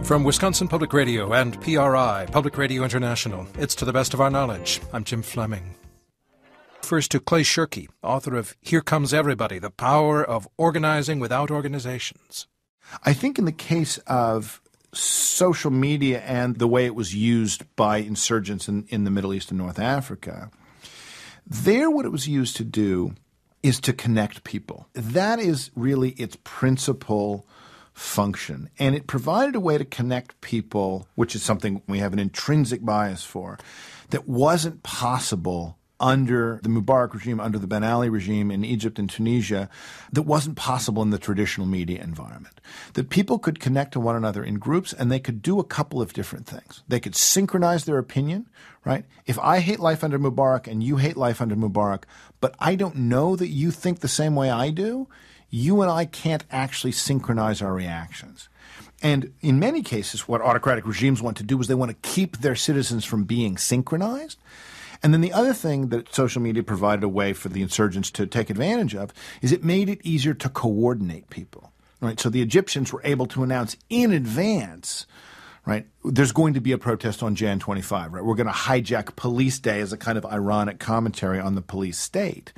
From Wisconsin Public Radio and PRI, Public Radio International, it's To the Best of Our Knowledge. I'm Jim Fleming. First to Clay Shirky, author of Here Comes Everybody, The Power of Organizing Without Organizations. I think in the case of social media and the way it was used by insurgents in the Middle East and North Africa, what it was used to do is to connect people. That is really its principal function. And it provided a way to connect people, which is something we have an intrinsic bias for, that wasn't possible under the Mubarak regime, under the Ben Ali regime in Egypt and Tunisia, that wasn't possible in the traditional media environment. That people could connect to one another in groups, and they could do a couple of different things. They could synchronize their opinion, right? If I hate life under Mubarak and you hate life under Mubarak, but I don't know that you think the same way I do, you and I can't actually synchronize our reactions. And in many cases, what autocratic regimes want to do is they want to keep their citizens from being synchronized. And then the other thing that social media provided a way for the insurgents to take advantage of is it made it easier to coordinate people, right? So the Egyptians were able to announce in advance, right, there's going to be a protest on Jan 25, right? We're going to hijack Police Day as a kind of ironic commentary on the police state.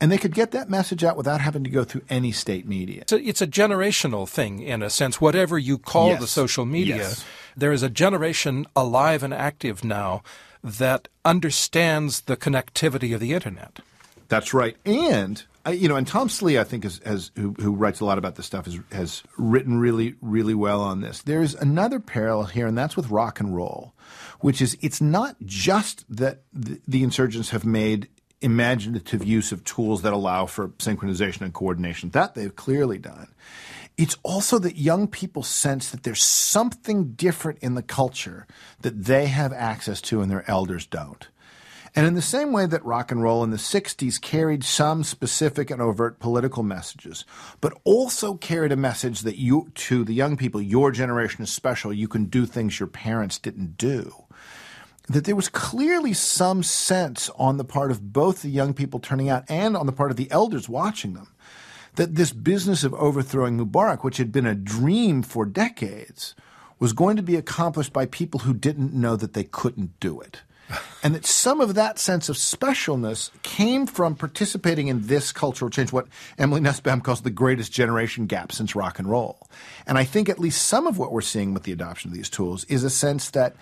And they could get that message out without having to go through any state media. So it's a generational thing, in a sense. Whatever you call the social media, there is a generation alive and active now that understands the connectivity of the Internet. That's right. And, and Tom Slee, I think, who writes a lot about this stuff, has written really, really well on this. There's another parallel here, and that's with rock and roll, which is it's not just that the insurgents have made imaginative use of tools that allow for synchronization and coordination. That they've clearly done. It's also that young people sense that there's something different in the culture that they have access to and their elders don't. And in the same way that rock and roll in the 60s carried some specific and overt political messages, but also carried a message that to the young people, your generation is special, you can do things your parents didn't do, that there was clearly some sense on the part of both the young people turning out and on the part of the elders watching them that this business of overthrowing Mubarak, which had been a dream for decades, was going to be accomplished by people who didn't know that they couldn't do it. And that some of that sense of specialness came from participating in this cultural change, what Emily Nussbaum calls the greatest generation gap since rock and roll. And I think at least some of what we're seeing with the adoption of these tools is a sense that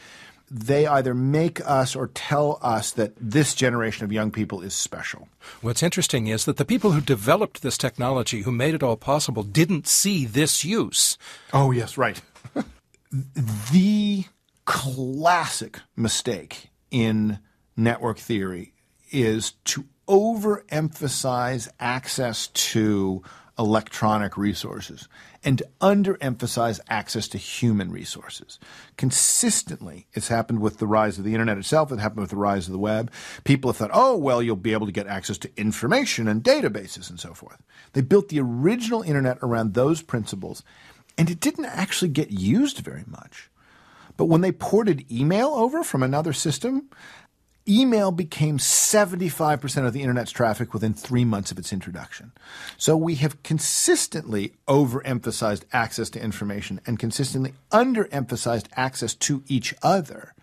they either make us or tell us that this generation of young people is special. What's interesting is that the people who developed this technology, who made it all possible, didn't see this use. Oh, yes, right. The classic mistake in network theory is to overemphasize access to electronic resources and to underemphasize access to human resources. Consistently, it's happened with the rise of the Internet itself. It happened with the rise of the web. People have thought, oh, well, you'll be able to get access to information and databases and so forth. They built the original Internet around those principles, and it didn't actually get used very much. But when they ported email over from another system, email became 75% of the Internet's traffic within 3 months of its introduction. So we have consistently overemphasized access to information and consistently underemphasized access to each other.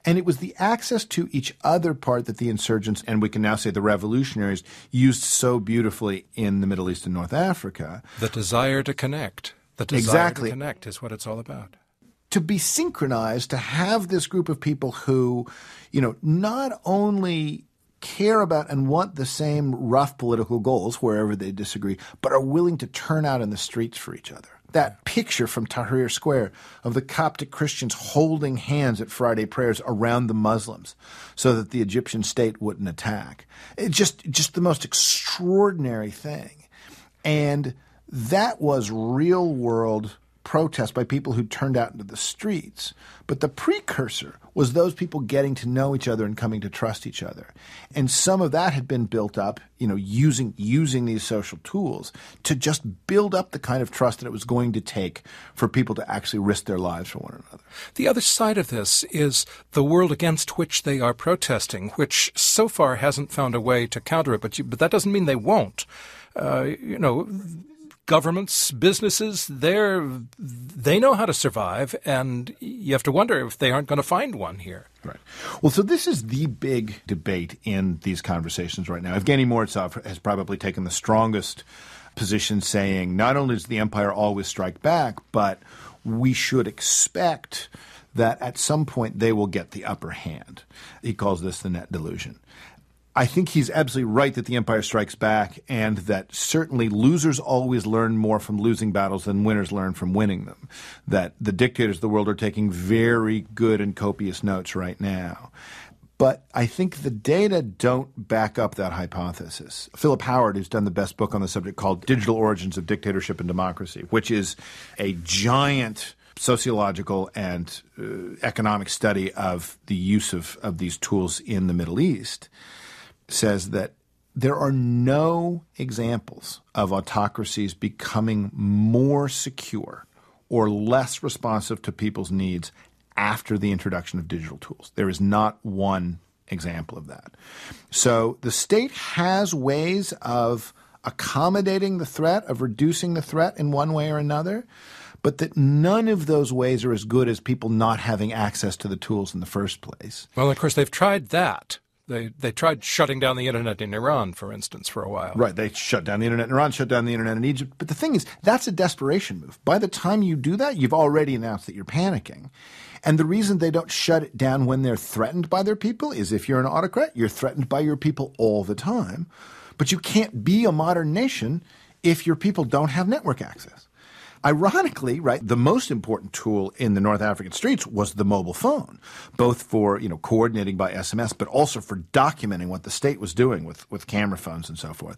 And it was the access to each other part that the insurgents, and we can now say the revolutionaries, used so beautifully in the Middle East and North Africa. The desire to connect. The desire to connect is what it's all about. To be synchronized, to have this group of people who, not only care about and want the same rough political goals wherever they disagree, but are willing to turn out in the streets for each other. That picture from Tahrir Square of the Coptic Christians holding hands at Friday prayers around the Muslims so that the Egyptian state wouldn't attack. It's just the most extraordinary thing. And that was real-world protest by people who turned out into the streets. But the precursor was those people getting to know each other and coming to trust each other. And some of that had been built up, using these social tools to just build up the kind of trust that it was going to take for people to actually risk their lives for one another. The other side of this is the world against which they are protesting, which so far hasn't found a way to counter it, but that doesn't mean they won't. governments, businesses, they know how to survive, and you have to wonder if they aren't going to find one here. Right. Well, so this is the big debate in these conversations right now. Evgeny Morozov has probably taken the strongest position, saying not only does the empire always strike back, but we should expect that at some point they will get the upper hand. He calls this the net delusion. I think he's absolutely right that the empire strikes back, and that certainly losers always learn more from losing battles than winners learn from winning them. That the dictators of the world are taking very good and copious notes right now. But I think the data don't back up that hypothesis. Philip Howard, who's done the best book on the subject called Digital Origins of Dictatorship and Democracy, which is a giant sociological and economic study of the use of these tools in the Middle East, says that there are no examples of autocracies becoming more secure or less responsive to people's needs after the introduction of digital tools. There is not one example of that. So the state has ways of accommodating the threat, of reducing the threat in one way or another, but that none of those ways are as good as people not having access to the tools in the first place. Well, of course, they've tried that. They tried shutting down the internet in Iran, for instance, for a while. Right. They shut down the internet in Iran, shut down the internet in Egypt. But the thing is, that's a desperation move. By the time you do that, you've already announced that you're panicking. And the reason they don't shut it down when they're threatened by their people is if you're an autocrat, you're threatened by your people all the time. But you can't be a modern nation if your people don't have network access. Ironically, right, the most important tool in the North African streets was the mobile phone, both for, coordinating by SMS, but also for documenting what the state was doing with camera phones and so forth.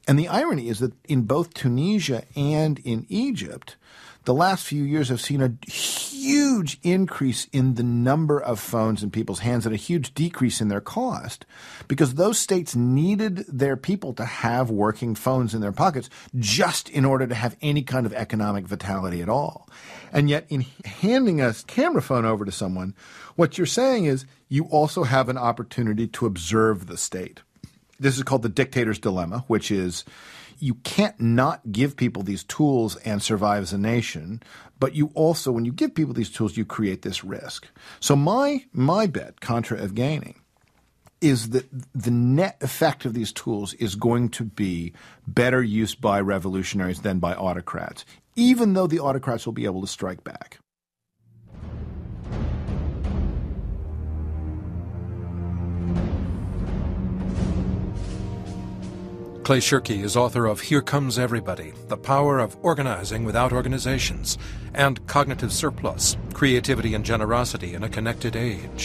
And the irony is that in both Tunisia and in Egypt, the last few years have seen a huge increase in the number of phones in people's hands and a huge decrease in their cost, because those states needed their people to have working phones in their pockets just in order to have any kind of economic vitality at all. And yet in handing a camera phone over to someone, what you're saying is you also have an opportunity to observe the state. This is called the dictator's dilemma, which is you can't not give people these tools and survive as a nation, but you also, when you give people these tools, you create this risk. So my bet, contra Evgeny, is that the net effect of these tools is going to be better use by revolutionaries than by autocrats, even though the autocrats will be able to strike back. Clay Shirky is author of Here Comes Everybody, The Power of Organizing Without Organizations, and Cognitive Surplus, Creativity and Generosity in a Connected Age.